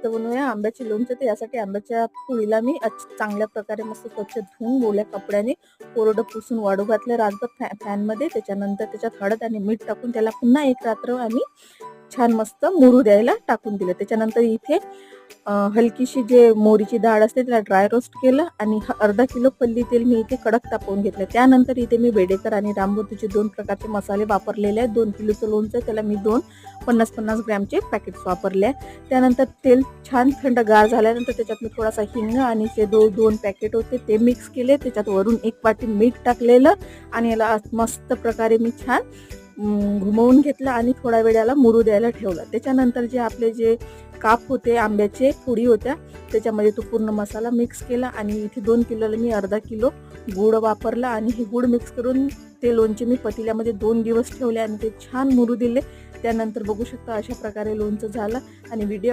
बनवूया आंब्याचे लोणचे. तर यासाठी आंब्याच्या फोडीला मी चांगल्या प्रकारे मस्त स्वच्छ धुवून ओल्या कपड्याने कोरडं पुसून वाळू घातलं रातभर फॅनमध्ये. त्याच्यानंतर त्याच्यात हळद आणि मीठ टाकून त्याला पुन्हा एक रात्र आम्ही छान मस्त मुरू द्यायला टाकून दिलं. त्याच्यानंतर इथे हलकीशी जे मोहरीची डाळ असते त्याला ड्राय रोस्ट केलं आणि अर्धा किलो पल्ली तेल मी इथे कडक तापवून घेतलं. त्यानंतर इथे मी बेडेकर आणि रामबंधूचे 2 प्रकारचे मसाले वापरलेले आहेत. 2 किलोचं लोणचं त्याला मी 2 50-50 ग्रॅमचे पॅकेट्स वापरले. त्यानंतर तेल छान थंडगार झाल्यानंतर त्याच्यात मी थोडासा हिंग आणि जे 2 पॅकेट होते ते मिक्स केले. त्याच्यात वरून 1 वाटी मीठ टाकलेलं आणि याला मस्त प्रकारे मी छान घुमवून घेतलं आणि थोडा वेळ याला मुरू द्यायला ठेवला. त्याच्यानंतर जे आपले जे काप होते आंब्याचे फोडी होत्या त्याच्यामध्ये तो पूर्ण मसाला मिक्स केला आणि इथे 2 किलोला मी अर्धा किलो गूळ वापरला आणि हे गूळ मिक्स करून ते लोणचे मी पतील्यामध्ये 2 दिवस ठेवले आणि ते छान मुरू दिले. त्यानंतर बघू शकता अशा प्रकारे लोणचं झालं आणि व्हिडिओ